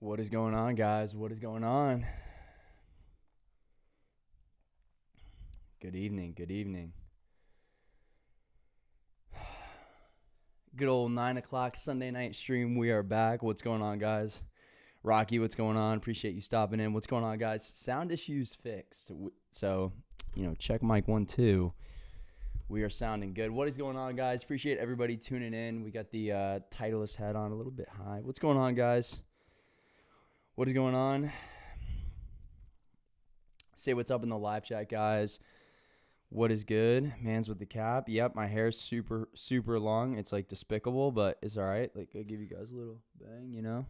What is going on, guys? What is going on? Good evening. Good evening. Good old 9 o'clock Sunday night stream. We are back. What's going on, guys? Rocky, what's going on? Appreciate you stopping in. What's going on, guys? Sound issues fixed. So, check mic 1, 2. We are sounding good. What is going on, guys? Appreciate everybody tuning in. We got the Titleist hat on a little bit high. What's going on, guys? What is going on? Say what's up in the live chat, guys. What is good? Man's with the cap. Yep, my hair's super, super long. It's like despicable, but it's all right. Like, I give you guys a little bang,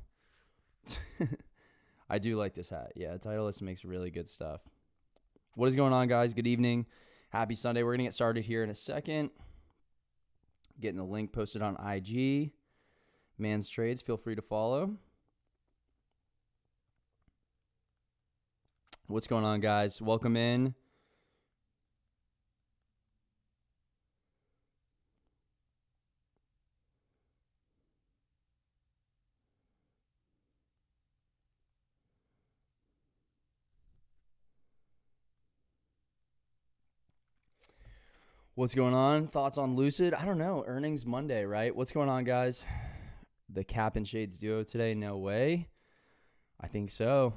I do like this hat. Yeah, Titleist makes really good stuff. What is going on, guys? Good evening. Happy Sunday. We're going to get started here in a second. Getting the link posted on IG. Man's Trades, feel free to follow. What's going on, guys? Welcome in. What's going on? Thoughts on Lucid? I don't know. Earnings Monday, right? What's going on, guys? The Cap and Shades duo today? No way. I think so.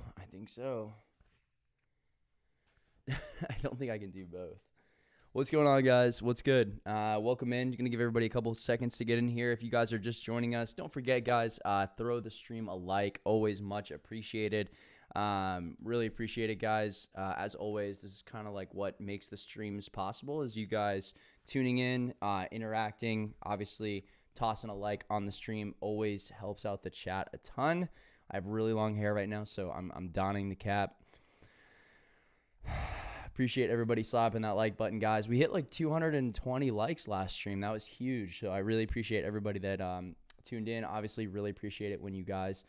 I don't think I can do both. What's going on, guys? What's good? Welcome in. You're going to give everybody a couple seconds to get in here. If you guys are just joining us, don't forget, guys, throw the stream a like. Always much appreciated. Really appreciate it, guys. As always, this is kind of like what makes the streams possible is you guys tuning in, interacting, obviously tossing a like on the stream always helps out the chat a ton. I have really long hair right now, so I'm donning the cap. Appreciate everybody slapping that like button, guys. We hit like 220 likes last stream. That was huge. So I really appreciate everybody that tuned in. Obviously, really appreciate it when you guys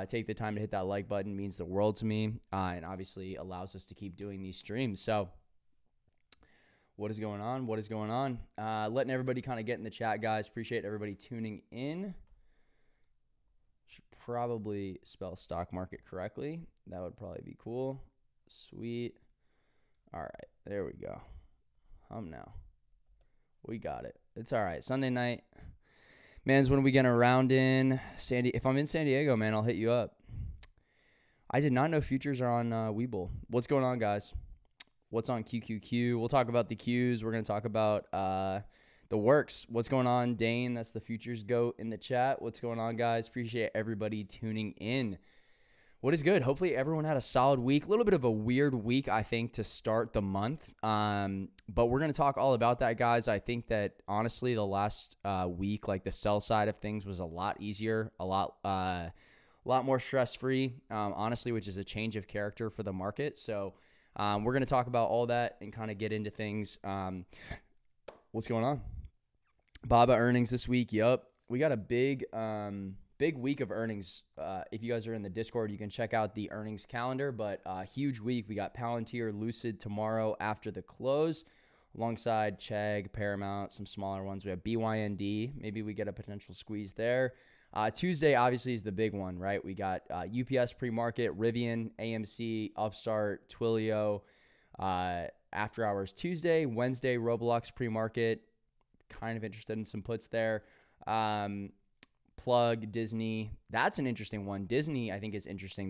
take the time to hit that like button. It means the world to me and obviously allows us to keep doing these streams. So what is going on? What is going on? Letting everybody kind of get in the chat, guys. Appreciate everybody tuning in. Should probably spell stock market correctly. That would probably be cool. Sweet. All right, there we go. Now. We got it. It's all right. Sunday night. Man's when we get around in if I'm in San Diego, man, I'll hit you up. I did not know futures are on Webull. What's going on, guys? What's on QQQ? We'll talk about the Qs. We're going to talk about the works. What's going on, Dane? That's the futures goat in the chat. What's going on, guys? Appreciate everybody tuning in. What is good? Hopefully everyone had a solid week. A little bit of a weird week, I think, to start the month. But we're going to talk all about that, guys. I think that, honestly, the last week, like the sell side of things was a lot easier, a lot more stress-free, honestly, which is a change of character for the market. So we're going to talk about all that and kind of get into things. What's going on? BABA earnings this week. Yup. We got a big week of earnings. If you guys are in the Discord, you can check out the earnings calendar, but huge week. We got Palantir, Lucid tomorrow after the close, alongside Chegg, Paramount, some smaller ones. We have BYND. Maybe we get a potential squeeze there. Tuesday, obviously, is the big one, right? We got UPS pre-market, Rivian, AMC, Upstart, Twilio, after hours Tuesday. Wednesday, Roblox pre-market. Kind of interested in some puts there. Plug, Disney. That's an interesting one. Disney, I think, is interesting.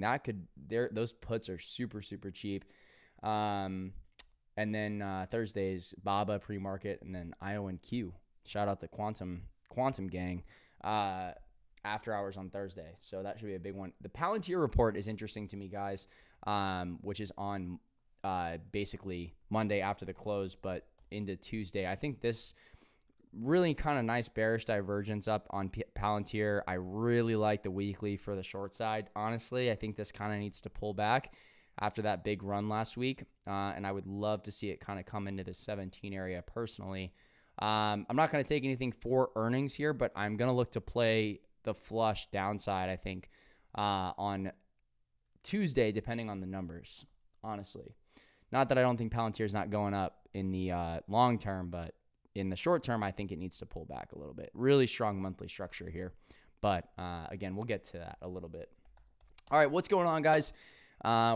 Those puts are super, super cheap. And then Thursdays, BABA pre-market, and then IO and Q. Shout out the Quantum gang. After hours on Thursday. So that should be a big one. The Palantir report is interesting to me, guys, which is on basically Monday after the close, but into Tuesday. I think this really kind of nice bearish divergence up on Palantir. I really like the weekly for the short side. Honestly, I think this kind of needs to pull back after that big run last week. And I would love to see it kind of come into the 17 area personally. I'm not going to take anything for earnings here, but I'm going to look to play the flush downside, I think, on Tuesday, depending on the numbers, honestly. Not that I don't think Palantir is not going up in the long term, but in the short term, I think it needs to pull back a little bit. Really strong monthly structure here. But again, we'll get to that a little bit. All right, what's going on, guys?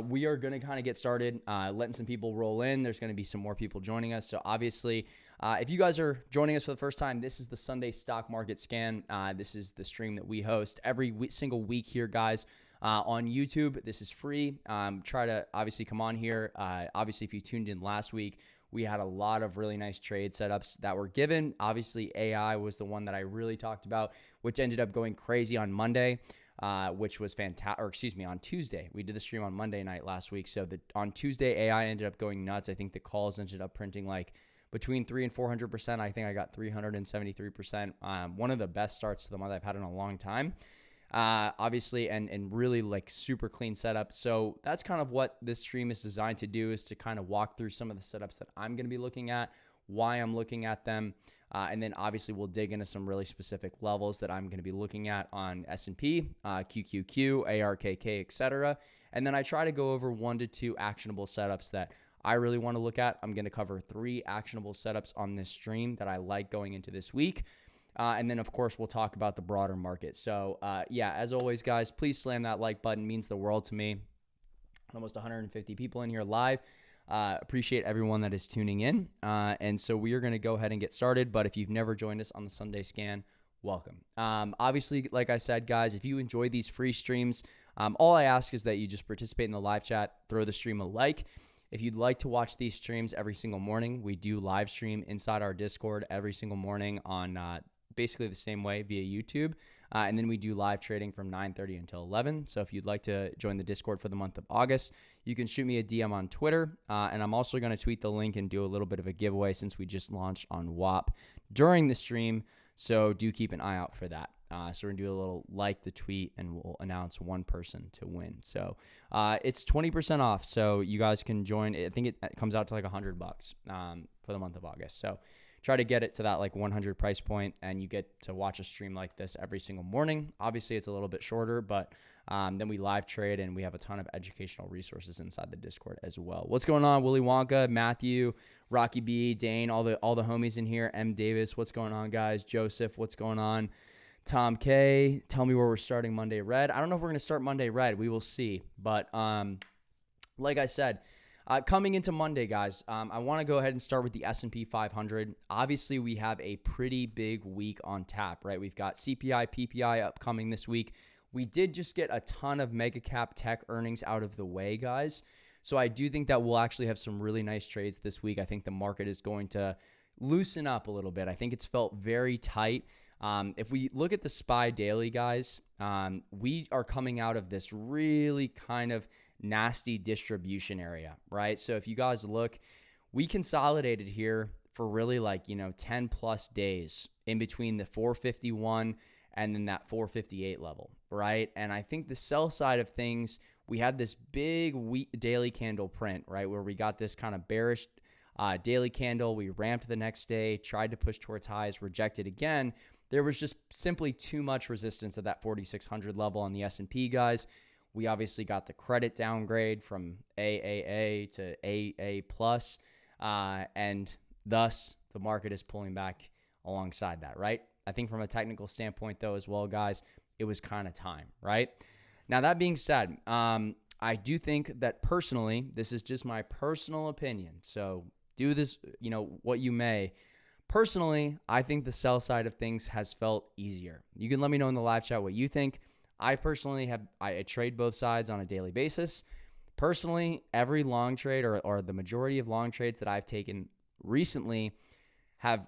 We are going to kind of get started, letting some people roll in. There's going to be some more people joining us. So obviously, if you guys are joining us for the first time, this is the Sunday Stock Market Scan. This is the stream that we host every single week here, guys, on YouTube. This is free. Try to obviously come on here. Obviously, if you tuned in last week, we had a lot of really nice trade setups that were given. Obviously, AI was the one that I really talked about, which ended up going crazy on Monday. Which was fantastic, or excuse me, on Tuesday. We did the stream on Monday night last week. So on Tuesday, AI ended up going nuts. I think the calls ended up printing like between 300 and 400%. I think I got 373%. One of the best starts to the month I've had in a long time. Obviously, and really like super clean setup. So that's kind of what this stream is designed to do, is to kind of walk through some of the setups that I'm going to be looking at, why I'm looking at them. And then obviously we'll dig into some really specific levels that I'm going to be looking at on S&P, QQQ, ARKK, etc. And then I try to go over 1 to 2 actionable setups that I really want to look at. I'm going to cover 3 actionable setups on this stream that I like going into this week. And then, of course, we'll talk about the broader market. So, yeah, as always, guys, please slam that like button. It means the world to me. Almost 150 people in here live. Appreciate everyone that is tuning in. And so we are going to go ahead and get started. But if you've never joined us on the Sunday Scan, welcome. Obviously, like I said, guys, if you enjoy these free streams, all I ask is that you just participate in the live chat, throw the stream a like. If you'd like to watch these streams every single morning, we do live stream inside our Discord every single morning on basically the same way via YouTube. And then we do live trading from 9:30 until 11. So if you'd like to join the Discord for the month of August, you can shoot me a DM on Twitter. And I'm also going to tweet the link and do a little bit of a giveaway since we just launched on WAP during the stream. So do keep an eye out for that. So we're going to do a little like the tweet and we'll announce one person to win. So it's 20% off. So you guys can join. I think it comes out to like $100 for the month of August. So try to get it to that like 100 price point, and you get to watch a stream like this every single morning. Obviously, it's a little bit shorter, but then we live trade, and we have a ton of educational resources inside the Discord as well. What's going on, Willy Wonka, Matthew, Rocky B, Dane, all the homies in here, M. Davis, what's going on, guys? Joseph, what's going on? Tom K, tell me where we're starting Monday Red. I don't know if we're going to start Monday Red. We will see. But like I said, coming into Monday, guys, I want to go ahead and start with the S&P 500. Obviously, we have a pretty big week on tap, right? We've got CPI, PPI upcoming this week. We did just get a ton of mega cap tech earnings out of the way, guys. So I do think that we'll actually have some really nice trades this week. I think the market is going to loosen up a little bit. I think it's felt very tight. If we look at the SPY daily, guys, we are coming out of this really kind of nasty distribution area, right? So if you guys look, we consolidated here for really like, 10 plus days in between the 451 and then that 458 level, right? And I think the sell side of things, we had this big daily candle print, right? Where we got this kind of bearish daily candle. We ramped the next day, tried to push towards highs, rejected again. There was just simply too much resistance at that 4,600 level on the S&P, guys. We obviously got the credit downgrade from AAA to AA plus, and thus the market is pulling back alongside that, right? I think from a technical standpoint, though, as well, guys, it was kind of time, right? Now, that being said, I do think that personally, this is just my personal opinion, so do this, what you may. Personally, I think the sell side of things has felt easier. You can let me know in the live chat what you think. I personally I trade both sides on a daily basis. Personally, every long trade or the majority of long trades that I've taken recently have,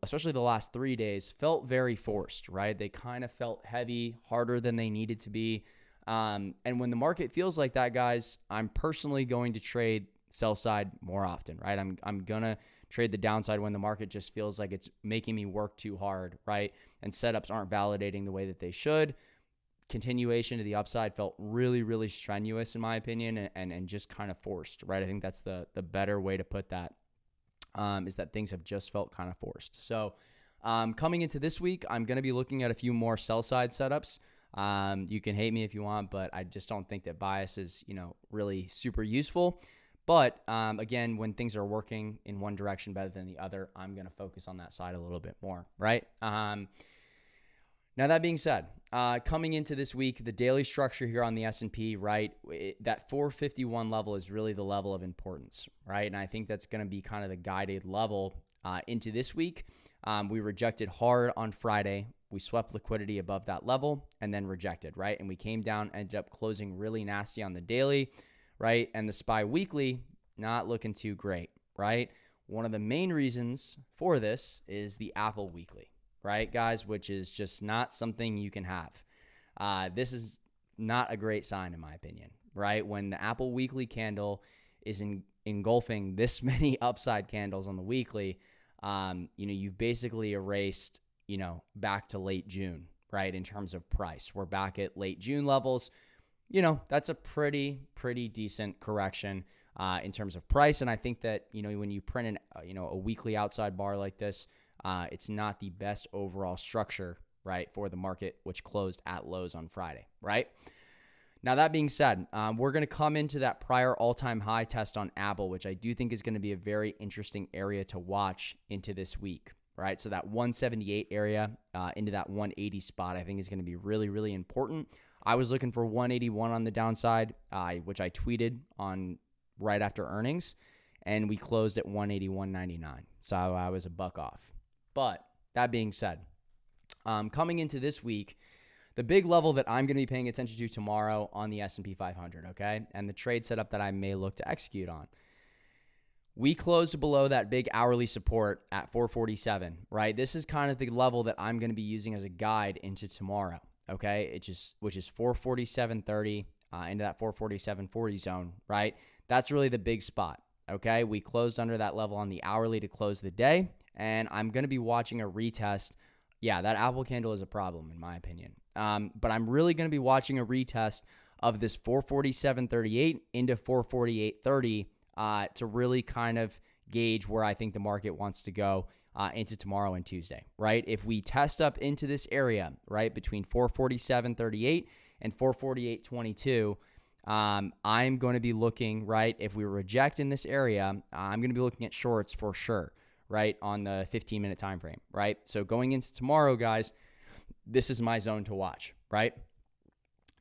especially the last 3 days, felt very forced, right? They kind of felt heavy, harder than they needed to be. And when the market feels like that, guys, I'm personally going to trade sell side more often, right? I'm going to trade the downside when the market just feels like it's making me work too hard, right? And setups aren't validating the way that they should. Continuation to the upside felt really, really strenuous in my opinion, and just kind of forced, right? I think that's the better way to put that, is that things have just felt kind of forced. So coming into this week, I'm going to be looking at a few more sell side setups. You can hate me if you want, but I just don't think that bias is, really super useful. But again, when things are working in one direction better than the other, I'm going to focus on that side a little bit more, right? Now, that being said, coming into this week, the daily structure here on the S&P, right, that 451 level is really the level of importance, right? And I think that's going to be kind of the guided level into this week. We rejected hard on Friday. We swept liquidity above that level and then rejected, right? And we came down, ended up closing really nasty on the daily, right? And the SPY weekly, not looking too great, right? One of the main reasons for this is the Apple weekly, right, guys, which is just not something you can have. This is not a great sign, in my opinion, right? When the Apple weekly candle is engulfing this many upside candles on the weekly, you've basically erased, back to late June, right, in terms of price. We're back at late June levels. That's a pretty decent correction in terms of price. And I think that, when you print a weekly outside bar like this, it's not the best overall structure, right, for the market, which closed at lows on Friday, right? Now, that being said, we're going to come into that prior all-time high test on Apple, which I do think is going to be a very interesting area to watch into this week, right? So that 178 area into that 180 spot, I think is going to be really, really important. I was looking for 181 on the downside, which I tweeted on right after earnings, and we closed at 181.99. So I was a buck off. But that being said, coming into this week, the big level that I'm going to be paying attention to tomorrow on the S&P 500, okay, and the trade setup that I may look to execute on. We closed below that big hourly support at 447, right? This is kind of the level that I'm going to be using as a guide into tomorrow, okay, which is 447.30 into that 447.40 zone, right? That's really the big spot, okay? We closed under that level on the hourly to close the day, and I'm going to be watching a retest. Yeah, that Apple candle is a problem, in my opinion. But I'm really going to be watching a retest of this 447.38 into 448.30 to really kind of gauge where I think the market wants to go into tomorrow and Tuesday, right? If we test up into this area, right, between 447.38 and 448.22, I'm going to be looking, right, if we reject in this area, I'm going to be looking at shorts for sure, right, on the 15-minute time frame, right? So going into tomorrow, guys, this is my zone to watch, right?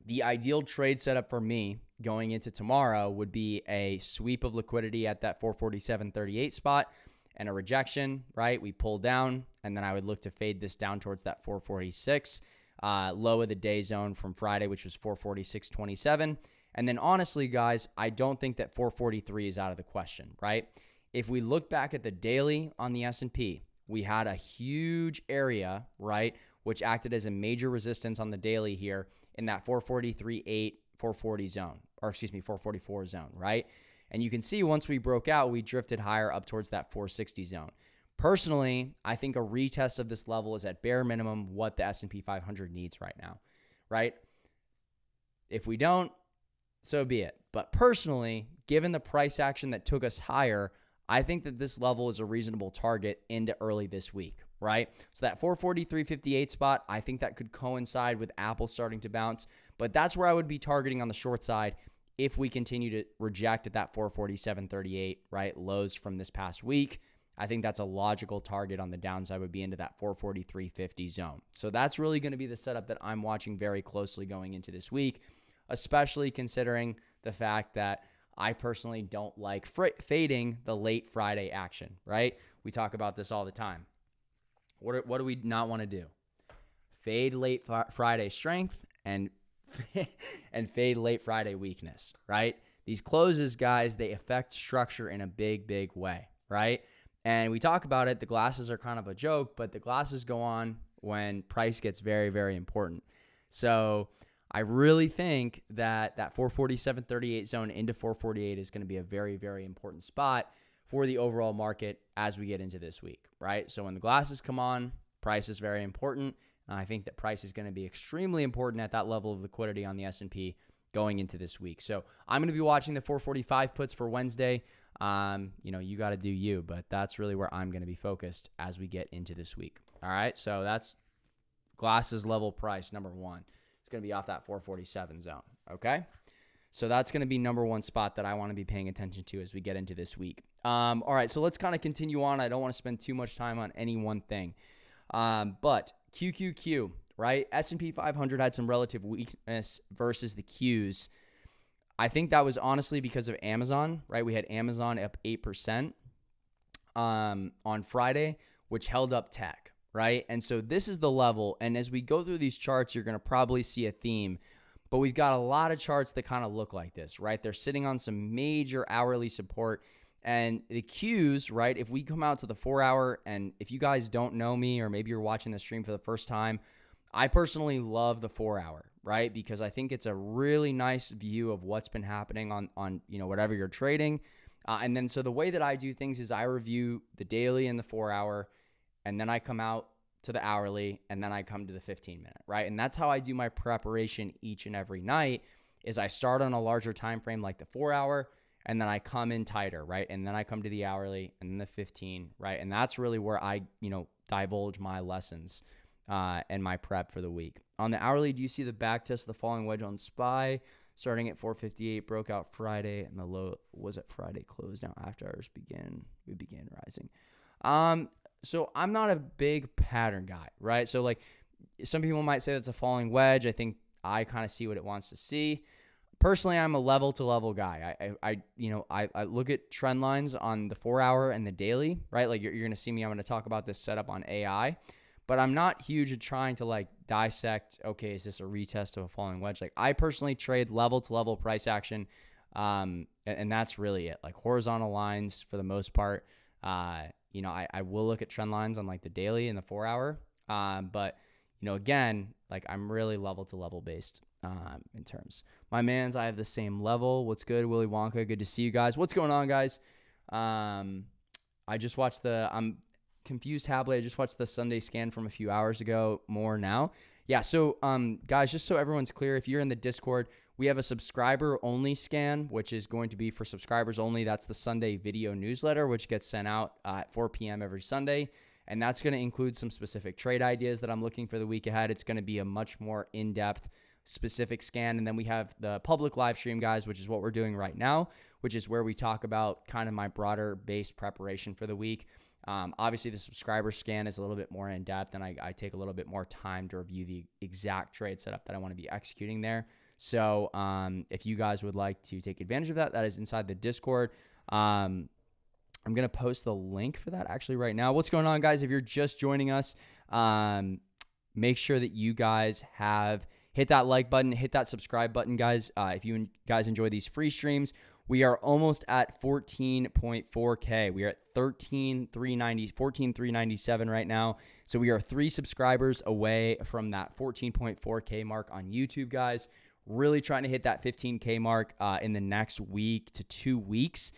The ideal trade setup for me going into tomorrow would be a sweep of liquidity at that 447.38 spot and a rejection, right? We pull down, and then I would look to fade this down towards that 446 low of the day zone from Friday, which was 446.27. And then honestly, guys, I don't think that 443 is out of the question, right? If we look back at the daily on the S&P, we had a huge area, right, which acted as a major resistance on the daily here in that 443.8, 440 zone, or excuse me, 444 zone, right? And you can see once we broke out, we drifted higher up towards that 460 zone. Personally, I think a retest of this level is at bare minimum what the S&P 500 needs right now, right? If we don't, so be it. But personally, given the price action that took us higher, I think that this level is a reasonable target into early this week, right? So that 443.58 spot, I think that could coincide with Apple starting to bounce, but that's where I would be targeting on the short side if we continue to reject at that 447.38, right, lows from this past week. I think that's a logical target on the downside would be into that 443.50 zone. So that's really going to be the setup that I'm watching very closely going into this week, especially considering the fact that I personally don't like fading the late Friday action, right? We talk about this all the time. What do we not want to do? Fade late Friday strength and fade late Friday weakness, right? These closes, guys, they affect structure in a big, big way, right? And we talk about it. The glasses are kind of a joke, but the glasses go on when price gets very, very important. So I really think that 447.38 zone into 448 is going to be a very, very important spot for the overall market as we get into this week, right? So when the glasses come on, price is very important. And I think that price is going to be extremely important at that level of liquidity on the S&P going into this week. So I'm going to be watching the 445 puts for Wednesday. You got to do you, but that's really where I'm going to be focused as we get into this week. All right. So that's glasses level price number one. It's going to be off that 447 zone. Okay. So that's going to be number one spot that I want to be paying attention to as we get into this week. All right. So let's kind of continue on. I don't want to spend too much time on any one thing. But QQQ, right? S&P 500 had some relative weakness versus the Qs. I think that was honestly because of Amazon, right? We had Amazon up 8% on Friday, which held up tech, right? And so this is the level. And as we go through these charts, you're going to probably see a theme. But we've got a lot of charts that kind of look like this, right? They're sitting on some major hourly support. And the Qs, right, if we come out to the 4-hour, and if you guys don't know me or maybe you're watching the stream for the first time, I personally love the 4-hour, right? Because I think it's a really nice view of what's been happening on whatever you're trading. And then so the way that I do things is I review the daily and the 4-hour, and then I come out to the hourly, and then I come to the 15-minute, right? And that's how I do my preparation each and every night is I start on a larger time frame like the 4-hour, and then I come in tighter, right? And then I come to the hourly and then the 15, right? And that's really where I, divulge my lessons and my prep for the week. On the hourly, do you see the back test of the falling wedge on SPY starting at 458, broke out Friday, and the low was at Friday close. Now after hours we began rising. So I'm not a big pattern guy, right? So like some people might say that's a falling wedge. I think I kind of see what it wants to see. Personally, I'm a level to level guy. I look at trend lines on the 4-hour and the daily, right? Like you're going to see me. I'm going to talk about this setup on AI, but I'm not huge at trying to like dissect, okay, is this a retest of a falling wedge? Like I personally trade level to level price action. And that's really it. Like horizontal lines for the most part. I will look at trend lines on like the daily and the 4-hour. But again, like I'm really level to level based in terms. My mans, I have the same level. What's good, Willy Wonka? Good to see you guys. What's going on, guys? I just watched I'm confused Habley. I just watched the Sunday scan from a few hours ago. More now. Yeah. So, guys, just so everyone's clear, if you're in the Discord, we have a subscriber only scan, which is going to be for subscribers only. That's the Sunday video newsletter, which gets sent out at 4 p.m. every Sunday. And that's going to include some specific trade ideas that I'm looking for the week ahead. It's going to be a much more in-depth specific scan. And then we have the public live stream, guys, which is what we're doing right now, which is where we talk about kind of my broader base preparation for the week. Obviously, the subscriber scan is a little bit more in depth, and I take a little bit more time to review the exact trade setup that I want to be executing there. So if you guys would like to take advantage of that, that is inside the Discord. I'm going to post the link for that actually right now. What's going on, guys? If you're just joining us, make sure that you guys have hit that like button, hit that subscribe button, guys. If you guys enjoy these free streams, we are almost at 14.4K. We are at 14,397 right now. So we are 3 subscribers away from that 14.4K mark on YouTube, guys. Really trying to hit that 15K mark in the next week to 2 weeks.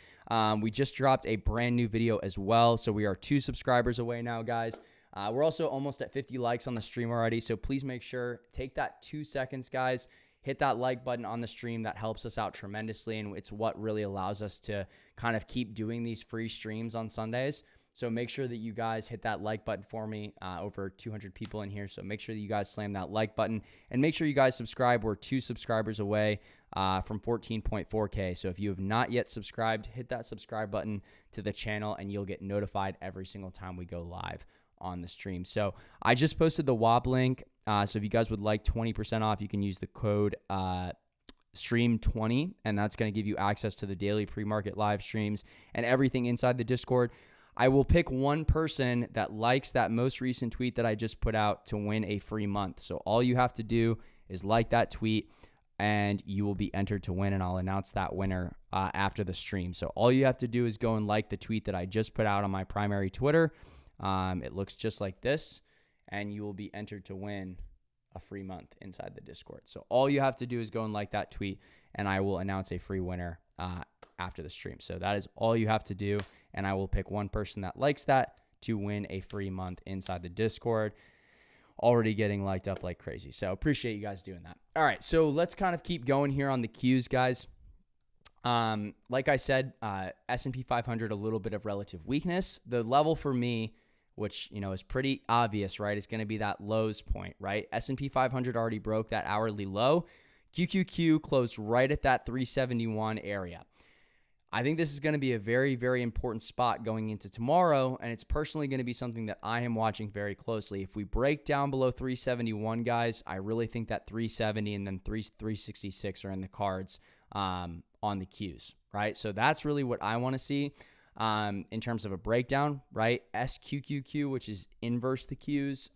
We just dropped a brand new video as well. So we are 2 subscribers away now, guys. We're also almost at 50 likes on the stream already. So please make sure, take that 2 seconds, guys. Hit that like button on the stream. That helps us out tremendously. And it's what really allows us to kind of keep doing these free streams on Sundays. So make sure that you guys hit that like button for me. Over 200 people in here. So make sure that you guys slam that like button. And make sure you guys subscribe. We're 2 subscribers away from 14.4K. So if you have not yet subscribed, hit that subscribe button to the channel and you'll get notified every single time we go live on the stream. So I just posted the WAP link. So if you guys would like 20% off, you can use the code STREAM20, and that's going to give you access to the daily pre-market live streams and everything inside the Discord. I will pick one person that likes that most recent tweet that I just put out to win a free month. So all you have to do is like that tweet and you will be entered to win, and I'll announce that winner after the stream. So all you have to do is go and like the tweet that I just put out on my primary Twitter. It looks just like this, and you will be entered to win a free month inside the Discord. So all you have to do is go and like that tweet, and I will announce a free winner after the stream. So that is all you have to do, and I will pick one person that likes that to win a free month inside the Discord. Already getting liked up like crazy. So appreciate you guys doing that. All right, so let's kind of keep going here on the Qs, guys. Like I said, S&P 500, a little bit of relative weakness. The level for me, which, is pretty obvious, right? It's going to be that lows point, right? S&P 500 already broke that hourly low. QQQ closed right at that 371 area. I think this is going to be a very, very important spot going into tomorrow, and it's personally going to be something that I am watching very closely. If we break down below 371, guys, I really think that 370 and then 366 are in the cards on the Qs, right? So that's really what I want to see in terms of a breakdown, right? SQQQ, which is inverse the Qs.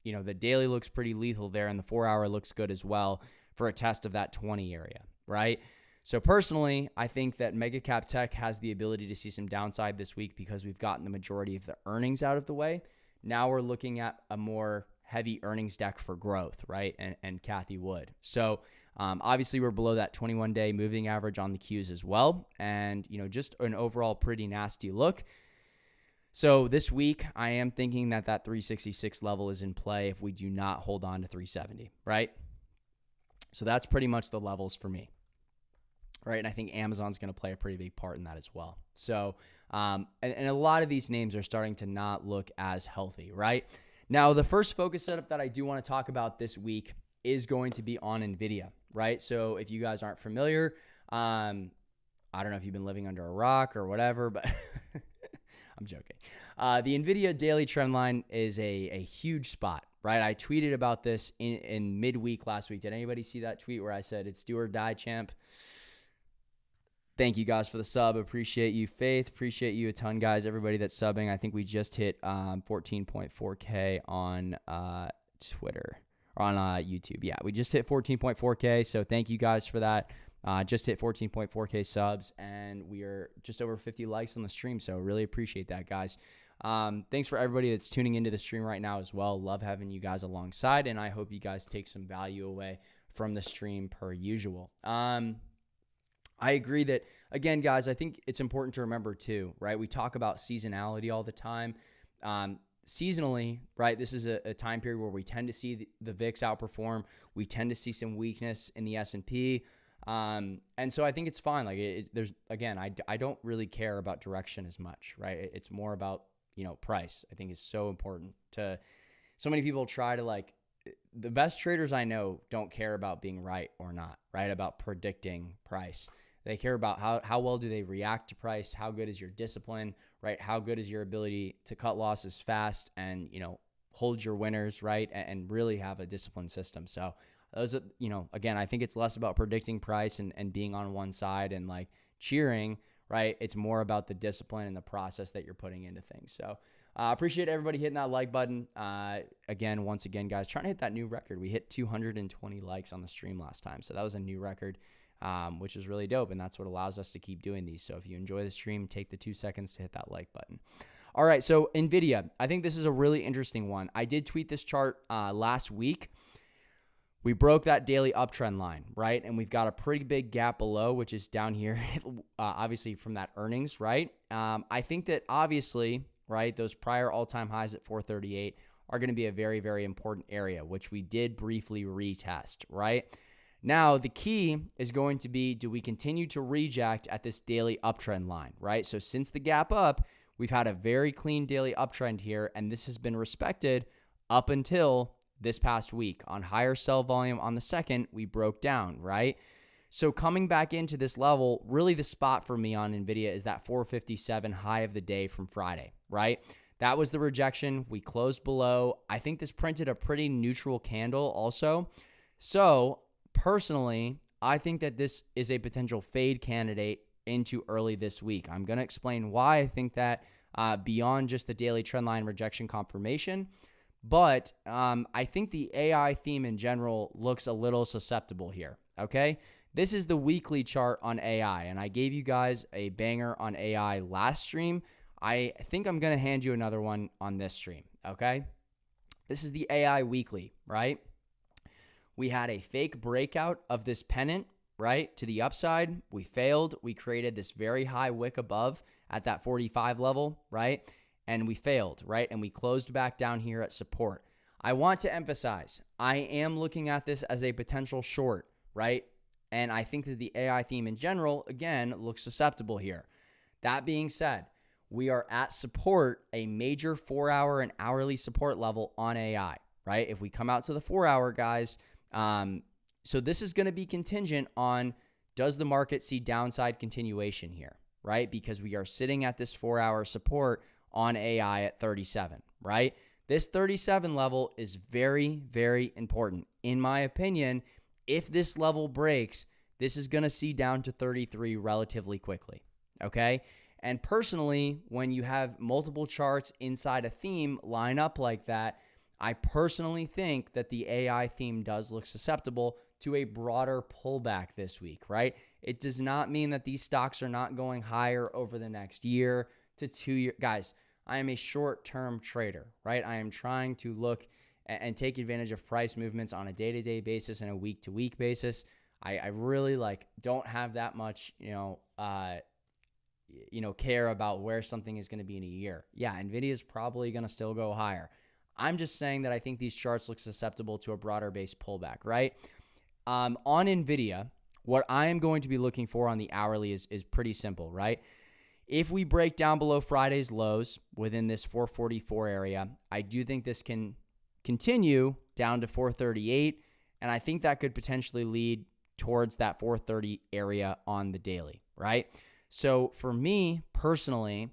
The daily looks pretty lethal there, and the 4-hour looks good as well for a test of that 20 area, right? So personally, I think that mega cap tech has the ability to see some downside this week because we've gotten the majority of the earnings out of the way. Now we're looking at a more heavy earnings deck for growth, right? And Kathy Wood. So obviously we're below that 21-day moving average on the Qs as well. And, just an overall pretty nasty look. So this week, I am thinking that 366 level is in play if we do not hold on to 370, right? So that's pretty much the levels for me. Right, and I think Amazon's going to play a pretty big part in that as well. So, and a lot of these names are starting to not look as healthy, right? Now, the first focus setup that I do want to talk about this week is going to be on Nvidia, right? So if you guys aren't familiar, I don't know if you've been living under a rock or whatever, but I'm joking. The Nvidia daily trend line is a huge spot, right? I tweeted about this in midweek last week. Did anybody see that tweet where I said it's do or die, champ? Thank you guys for the sub. Appreciate you, Faith. Appreciate you a ton, guys. Everybody that's subbing. I think we just hit 14.4K on Twitter or on YouTube. Yeah, we just hit 14.4K. So thank you guys for that. Just hit 14.4K subs, and we are just over 50 likes on the stream. So really appreciate that, guys. Thanks for everybody that's tuning into the stream right now as well. Love having you guys alongside, and I hope you guys take some value away from the stream per usual. I agree that, again, guys, I think it's important to remember too, right? We talk about seasonality all the time. Seasonally, right, this is a time period where we tend to see the VIX outperform. We tend to see some weakness in the S&P. And so I think it's fine. Like I don't really care about direction as much, right? It's more about, price. I think is so important so many people try to the best traders I know don't care about being right or not, right? About predicting price. They care about how well do they react to price, how good is your discipline, right? How good is your ability to cut losses fast and, hold your winners, right? And really have a disciplined system. So those are, again, I think it's less about predicting price and being on one side and cheering, right? It's more about the discipline and the process that you're putting into things. So appreciate everybody hitting that like button. Once again, guys, trying to hit that new record. We hit 220 likes on the stream last time. So that was a new record. Which is really dope, and that's what allows us to keep doing these. So if you enjoy the stream, take the 2 seconds to hit that like button. All right, so Nvidia, I think this is a really interesting one. I did tweet this chart last week. We broke that daily uptrend line, right? And we've got a pretty big gap below, which is down here, obviously from that earnings, right? I think that obviously, right, those prior all-time highs at 438 are going to be a very, very important area, which we did briefly retest, right? Now, the key is going to be, do we continue to reject at this daily uptrend line, right? So since the gap up, we've had a very clean daily uptrend here, and this has been respected up until this past week. On higher sell volume on the second, we broke down, right? So coming back into this level, really the spot for me on Nvidia is that 457 high of the day from Friday, right? That was the rejection. We closed below. I think this printed a pretty neutral candle also. So personally, I think that this is a potential fade candidate into early this week. I'm going to explain why I think that beyond just the daily trendline rejection confirmation. But I think the AI theme in general looks a little susceptible here, okay? This is the weekly chart on AI, and I gave you guys a banger on AI last stream. I think I'm going to hand you another one on this stream, okay? This is the AI weekly, right? We had a fake breakout of this pennant, right, to the upside. We failed. We created this very high wick above at that 45 level, right? And we failed, right? And we closed back down here at support. I want to emphasize, I am looking at this as a potential short, right? And I think that the AI theme in general, again, looks susceptible here. That being said, we are at support, a major 4-hour and hourly support level on AI, right? If we come out to the 4-hour, guys, so this is going to be contingent on does the market see downside continuation here, right? Because we are sitting at this 4-hour support on AI at 37, right? This 37 level is very, very important. In my opinion, if this level breaks, this is going to see down to 33 relatively quickly, okay? And personally, when you have multiple charts inside a theme line up like that, I personally think that the AI theme does look susceptible to a broader pullback this week, right? It does not mean that these stocks are not going higher over the next year to 2 years. Guys, I am a short-term trader, right? I am trying to look and take advantage of price movements on a day-to-day basis and a week-to-week basis. I really don't have that much, care about where something is going to be in a year. Yeah, Nvidia is probably going to still go higher. I'm just saying that I think these charts look susceptible to a broader base pullback, right? On Nvidia, what I am going to be looking for on the hourly is pretty simple, right? If we break down below Friday's lows within this 444 area, I do think this can continue down to 438, and I think that could potentially lead towards that 430 area on the daily, right? So for me personally,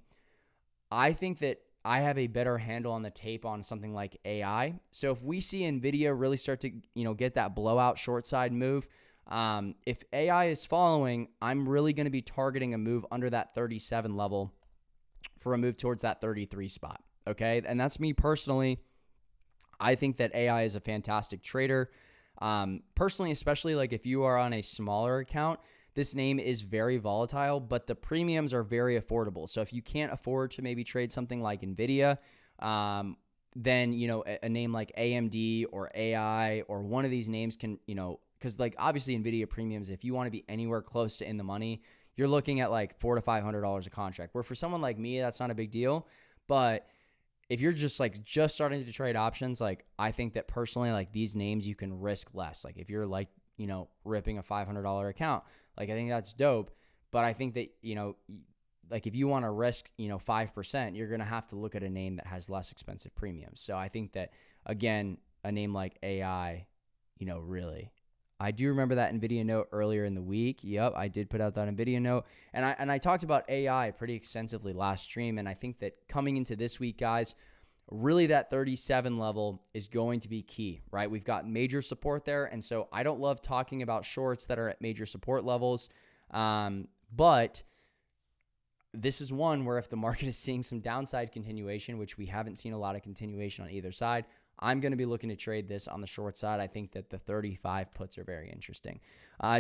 I think that I have a better handle on the tape on something like AI. So if we see Nvidia really start to, get that blowout short side move, if AI is following, I'm really going to be targeting a move under that 37 level for a move towards that 33 spot. Okay. And that's me personally. I think that AI is a fantastic trader. Personally, especially if you are on a smaller account, this name is very volatile, but the premiums are very affordable. So if you can't afford to maybe trade something like Nvidia, then, a name like AMD or AI or one of these names can, because obviously Nvidia premiums, if you want to be anywhere close to in the money, you're looking at $400 to $500 a contract, where for someone like me, that's not a big deal. But if you're just starting to trade options, I think that personally, these names you can risk less. If you're ripping a $500 account, I think that's dope. But I think that, if you want to risk, 5%, you're going to have to look at a name that has less expensive premiums. So I think that, again, a name like AI, really, I do remember that Nvidia note earlier in the week. Yep, I did put out that Nvidia note. And I talked about AI pretty extensively last stream. And I think that coming into this week, guys, really that 37 level is going to be key, right? We've got major support there. And so I don't love talking about shorts that are at major support levels. But this is one where if the market is seeing some downside continuation, which we haven't seen a lot of continuation on either side, I'm going to be looking to trade this on the short side. I think that the 35 puts are very interesting.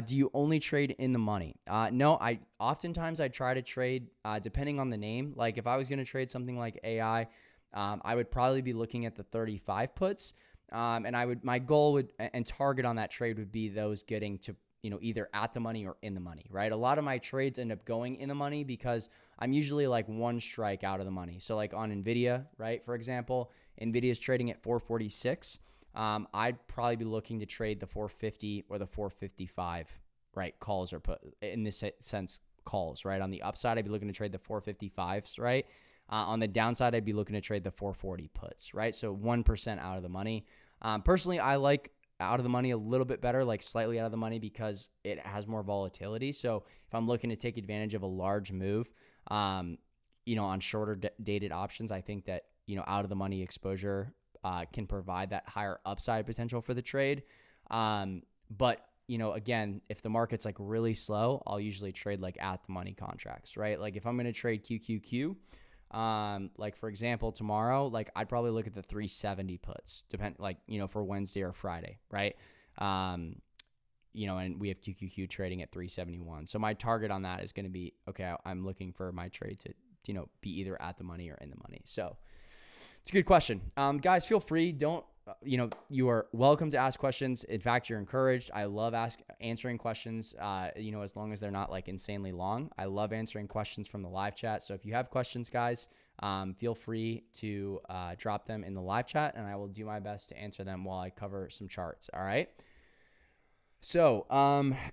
Do you only trade in the money? No, oftentimes I try to trade depending on the name. If I was going to trade something like AI, I would probably be looking at the 35 puts. And my goal and target on that trade would be those getting to, either at the money or in the money, right? A lot of my trades end up going in the money because I'm usually one strike out of the money. So on Nvidia, right? For example, Nvidia is trading at 446. I'd probably be looking to trade the 450 or the 455, right? Calls or put in this sense, calls, right? On the upside, I'd be looking to trade the 455s, right? On the downside, I'd be looking to trade the 440 puts, right? So 1% out of the money. Personally, I like out of the money a little bit better, slightly out of the money, because it has more volatility. So if I'm looking to take advantage of a large move, on shorter dated options, I think that, out of the money exposure can provide that higher upside potential for the trade. But, again, if the market's really slow, I'll usually trade at the money contracts, right? If I'm going to trade QQQ, for example, tomorrow, I'd probably look at the 370 puts, for Wednesday or Friday, right? And we have QQQ trading at 371. So my target on that is going to be, okay, I'm looking for my trade to, be either at the money or in the money. So it's a good question. Guys, feel free. You are welcome to ask questions. In fact, you're encouraged. I love answering questions, as long as they're not insanely long. I love answering questions from the live chat. So if you have questions, guys, feel free to drop them in the live chat, and I will do my best to answer them while I cover some charts. All right. So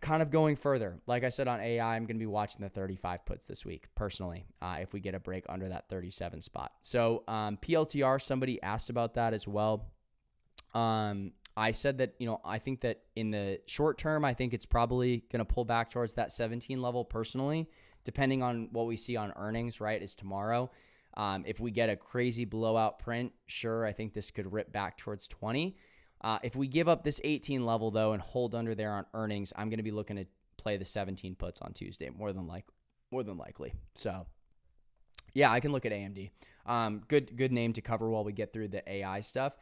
kind of going further, like I said on AI, I'm going to be watching the 35 puts this week, personally, if we get a break under that 37 spot. So PLTR, somebody asked about that as well. I I said that, I think that in the short term, I think it's probably going to pull back towards that 17 level personally, depending on what we see on earnings, right, is tomorrow. If we get a crazy blowout print, sure, I think this could rip back towards 20. If we give up this 18 level, though, and hold under there on earnings, I'm going to be looking to play the 17 puts on Tuesday, more than likely. So, yeah, I can look at AMD. Good name to cover while we get through the AI stuff.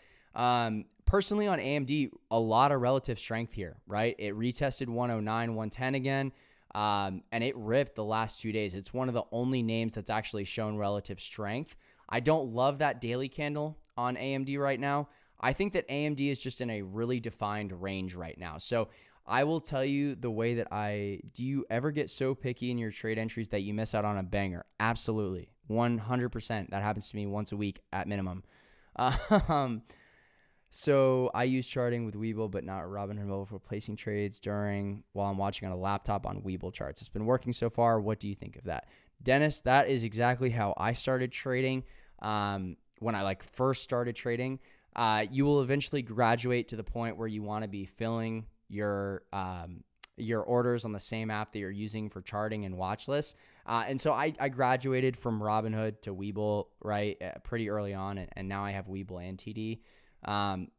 Personally on AMD, a lot of relative strength here, right? It retested 109, 110 again, and it ripped the last 2 days. It's one of the only names that's actually shown relative strength. I don't love that daily candle on AMD right now. I think that AMD is just in a really defined range right now. So I will tell you the way that do you ever get so picky in your trade entries that you miss out on a banger? Absolutely. 100%. That happens to me once a week at minimum. So I use charting with Webull, but not Robinhood Mobile for placing trades while I'm watching on a laptop on Webull charts. It's been working so far. What do you think of that? Dennis, that is exactly how I started trading. When I first started trading, you will eventually graduate to the point where you want to be filling your orders on the same app that you're using for charting and watch lists. And so I graduated from Robinhood to Webull, right, pretty early on, and now I have Webull and TD.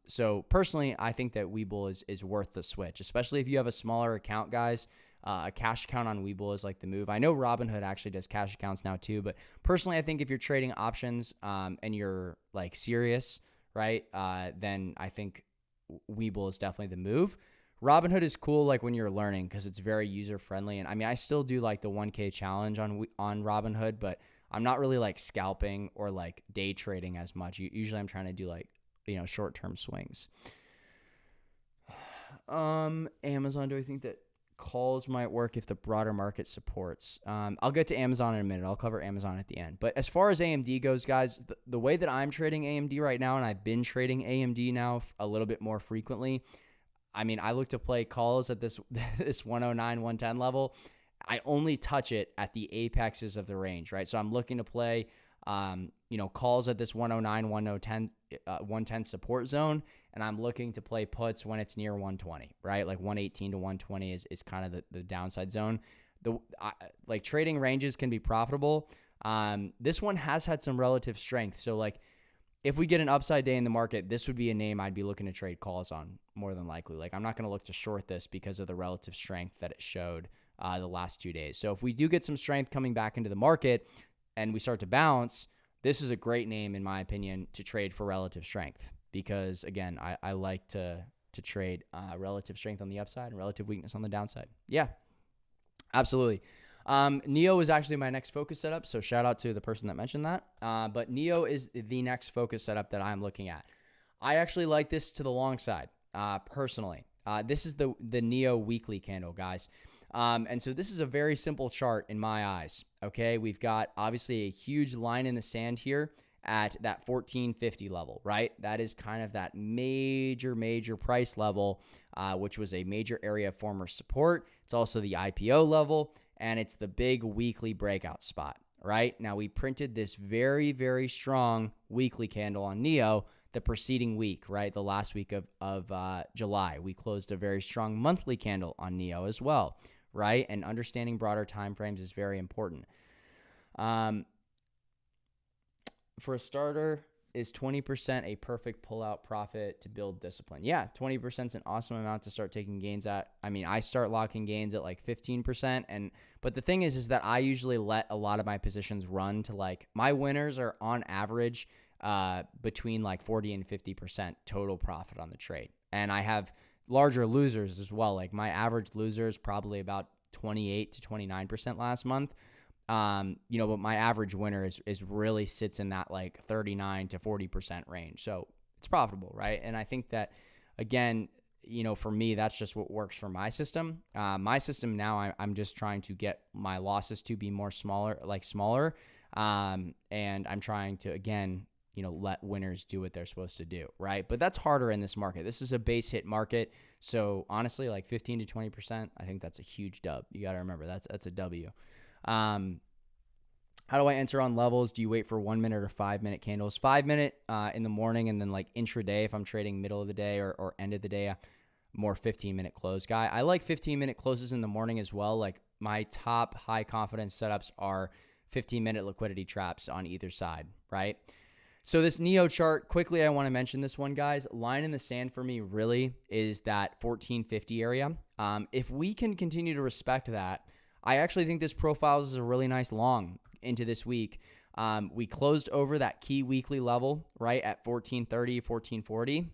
So personally, I think that Webull is worth the switch, especially if you have a smaller account, guys. A cash account on Webull is like the move. I know Robinhood actually does cash accounts now too, but personally, I think if you're trading options and you're serious, right, then I think Webull is definitely the move. Robinhood is cool when you're learning because it's very user friendly, and I still do the 1K challenge on Robinhood, but I'm not really scalping or day trading as much. Usually I'm trying to do short-term swings. Amazon, do I think that calls might work if the broader market supports? I'll get to Amazon in a minute. I'll cover Amazon at the end. But as far as AMD goes, guys, the way that I'm trading AMD right now, and I've been trading AMD now a little bit more frequently, I look to play calls at this 109, 110 level. I only touch it at the apexes of the range, right? So I'm looking to play calls at this 109, 110 support zone, and I'm looking to play puts when it's near 120, right? 118 to 120 is kind of the downside zone. Trading ranges can be profitable. This one has had some relative strength. So if we get an upside day in the market, this would be a name I'd be looking to trade calls on more than likely. I'm not going to look to short this because of the relative strength that it showed the last 2 days. So if we do get some strength coming back into the market and we start to bounce, this is a great name, in my opinion, to trade for relative strength because, again, I like to trade relative strength on the upside and relative weakness on the downside. Yeah, absolutely. Neo is actually my next focus setup, so shout out to the person that mentioned that. But Neo is the next focus setup that I'm looking at. I actually like this to the long side, personally. This is the Neo weekly candle, guys. And so this is a very simple chart in my eyes, okay? We've got obviously a huge line in the sand here at that 1450 level, right? That is kind of that major price level, which was a major area of former support. It's also the IPO level, and it's the big weekly breakout spot, right? Now, we printed this very strong weekly candle on Neo the preceding week, right? The last week of July. We closed a very strong monthly candle on Neo as well, right? And understanding broader time frames is very important. For a starter, is 20% a perfect pullout profit to build discipline? Yeah, 20% is an awesome amount to start taking gains at. I start locking gains at 15%. But the thing is that I usually let a lot of my positions run to my winners are on average between 40 and 50% total profit on the trade. And I have larger losers as well. My average loser is probably about 28 to 29% last month. But my average winner is really sits in that 39 to 40% range. So it's profitable, right? And I think that, again, for me, that's just what works for my system. My system now, I'm just trying to get my losses to be smaller. And I'm trying to, again, let winners do what they're supposed to do, right? But that's harder in this market. This is a base hit market. So honestly, 15 to 20%, I think that's a huge dub. You got to remember that's a W. How do I enter on levels? Do you wait for 1 minute or 5 minute candles? 5 minute in the morning, and then like intraday if I'm trading middle of the day or end of the day, more 15-minute close guy. I like 15-minute closes in the morning as well. Like my top high confidence setups are 15-minute liquidity traps on either side, right? So this NEO chart, quickly, I want to mention this one, guys. Line in the sand for me really is that 1450 area. If we can continue to respect that, I actually think this profiles as a really nice long into this week. We closed over that key weekly level, right, at 1430, 1440,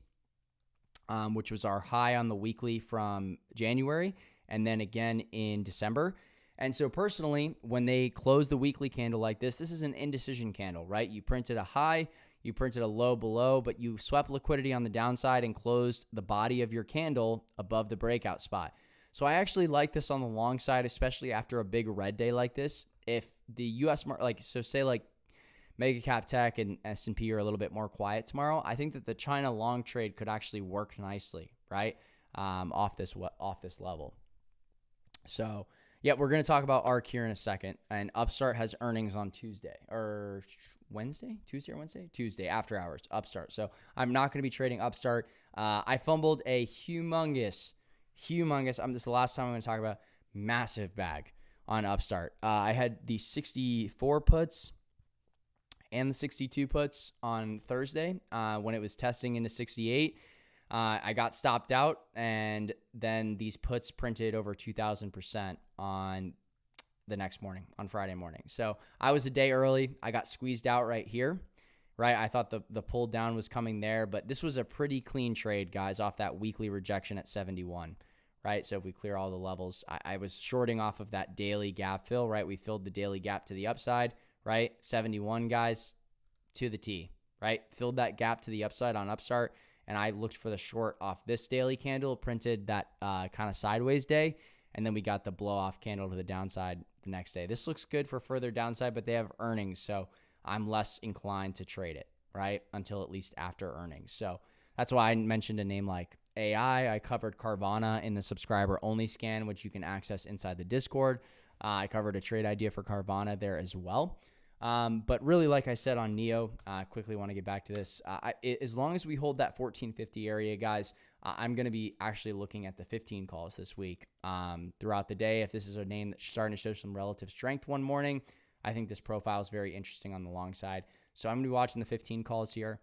which was our high on the weekly from January, and then again in December. And so personally, when they close the weekly candle like this is an indecision candle, right? You printed a high, you printed a low below, but you swept liquidity on the downside and closed the body of your candle above the breakout spot. So I actually like this on the long side, especially after a big red day like this. If the U.S. market, like, so say like mega cap tech and S&P are a little bit more quiet tomorrow, I think that the China long trade could actually work nicely, right? Off this level. So yeah, we're going to talk about ARK here in a second. And Upstart has earnings on Tuesday or Wednesday, Tuesday or Wednesday, Tuesday after hours. Upstart. So I'm not going to be trading Upstart. I fumbled a humongous. This is the last time I'm going to talk about massive bag on Upstart. I had the 64 puts and the 62 puts on Thursday when it was testing into 68. I got stopped out, and then these puts printed over 2,000% on the next morning, on Friday morning. So I was a day early. I got squeezed out right here, right? I thought the pull down was coming there, but this was a pretty clean trade, guys, off that weekly rejection at 71, right? So if we clear all the levels, I was shorting off of that daily gap fill, right? We filled the daily gap to the upside, right? 71, guys, to the T, right? Filled that gap to the upside on Upstart. And I looked for the short off this daily candle, printed that kind of sideways day, and then we got the blow-off candle to the downside the next day. This looks good for further downside, but they have earnings, so I'm less inclined to trade it, right, until at least after earnings. So that's why I mentioned a name like AI. I covered Carvana in the subscriber-only scan, which you can access inside the Discord. I covered a trade idea for Carvana there as well. But really, like I said on NEO, quickly want to get back to this. As long as we hold that 1450 area, guys, I'm going to be actually looking at the 15 calls this week throughout the day. If this is a name that's starting to show some relative strength one morning, I think this profile is very interesting on the long side. So I'm going to be watching the 15 calls here,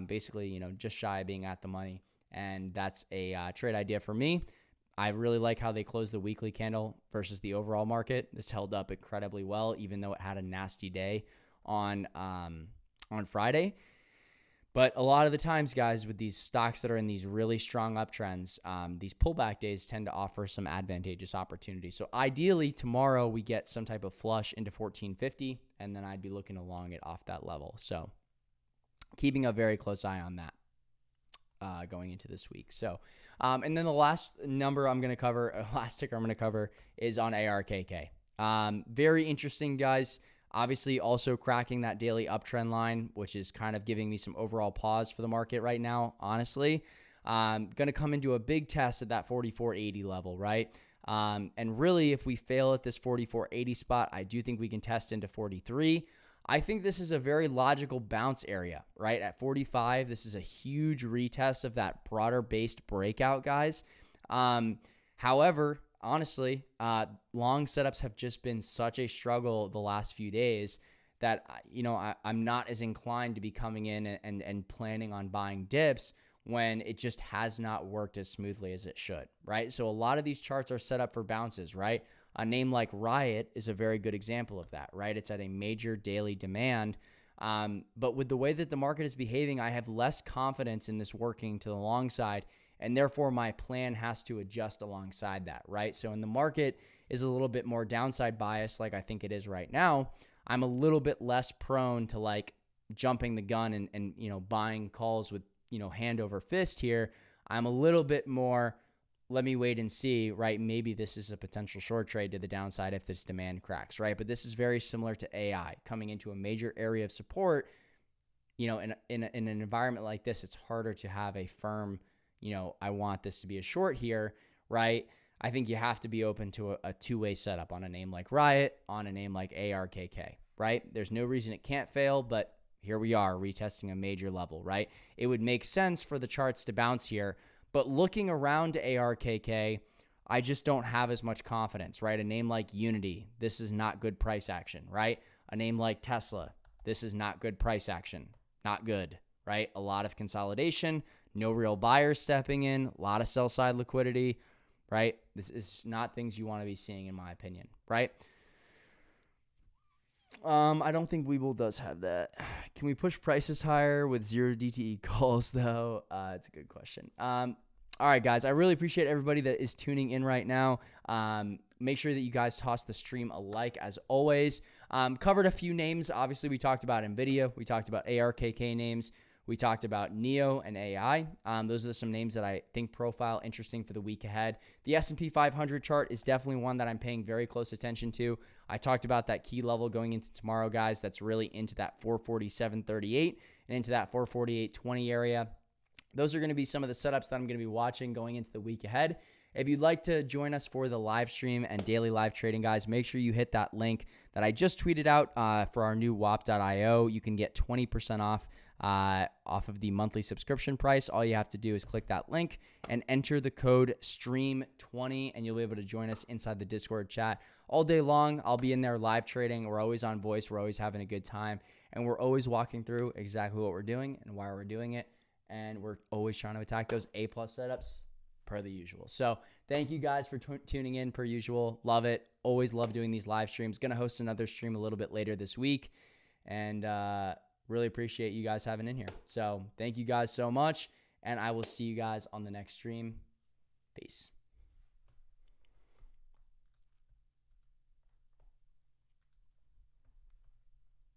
basically, just shy of being at the money. And that's a trade idea for me. I really like how they closed the weekly candle versus the overall market. This held up incredibly well, even though it had a nasty day on Friday. But a lot of the times, guys, with these stocks that are in these really strong uptrends, these pullback days tend to offer some advantageous opportunities. So ideally, tomorrow we get some type of flush into 1450, and then I'd be looking to long it off that level. So keeping a very close eye on that going into this week. So, and then the last number I'm going to cover, last ticker I'm going to cover is on ARKK. Very interesting, guys. Obviously, also cracking that daily uptrend line, which is kind of giving me some overall pause for the market right now, honestly. Going to come into a big test at that 44.80 level, right? And really, if we fail at this 44.80 spot, I do think we can test into 43. I think this is a very logical bounce area, right? At 45, this is a huge retest of that broader based breakout, guys. However, honestly, long setups have just been such a struggle the last few days that, I'm not as inclined to be coming in and planning on buying dips when it just has not worked as smoothly as it should, right? So a lot of these charts are set up for bounces, right? A name like Riot is a very good example of that, right? It's at a major daily demand. But with the way that the market is behaving, I have less confidence in this working to the long side, and therefore my plan has to adjust alongside that, right? So when the market is a little bit more downside biased, like I think it is right now, I'm a little bit less prone to like jumping the gun and buying calls with, hand over fist here. I'm a little bit more, let me wait and see, right? Maybe this is a potential short trade to the downside if this demand cracks, right? But this is very similar to AI coming into a major area of support. In an environment like this, it's harder to have a firm, I want this to be a short here, right? I think you have to be open to a two-way setup on a name like Riot, on a name like ARKK, right? There's no reason it can't fail, but here we are retesting a major level, right? It would make sense for the charts to bounce here, but looking around ARKK, I just don't have as much confidence, right? A name like Unity, this is not good price action, right? A name like Tesla, this is not good price action, not good, right? A lot of consolidation, no real buyers stepping in, a lot of sell side liquidity, right? This is not things you want to be seeing, in my opinion, right? I don't think Webull does have that. Can we push prices higher with 0 DTE calls, though? It's a good question. All right, guys, I really appreciate everybody that is tuning in right now. Make sure that you guys toss the stream a like, as always. Covered a few names. Obviously, we talked about Nvidia. We talked about ARKK names. We talked about NEO and AI. Those are some names that I think profile interesting for the week ahead. The S&P 500 chart is definitely one that I'm paying very close attention to. I talked about that key level going into tomorrow, guys. That's really into that 447.38 and into that 448.20 area. Those are going to be some of the setups that I'm going to be watching going into the week ahead. If you'd like to join us for the live stream and daily live trading, guys, make sure you hit that link that I just tweeted out for our new WAP.io. You can get 20% off of the monthly subscription price. All you have to do is click that link and enter the code STREAM20, and you'll be able to join us inside the Discord chat all day long. I'll be in there live trading. We're always on voice. We're always having a good time, and we're always walking through exactly what we're doing and why we're doing it. And we're always trying to attack those A-plus setups per the usual. So thank you guys for tuning in per usual. Love it. Always love doing these live streams. Going to host another stream a little bit later this week. And really appreciate you guys having in here. So thank you guys so much. And I will see you guys on the next stream. Peace.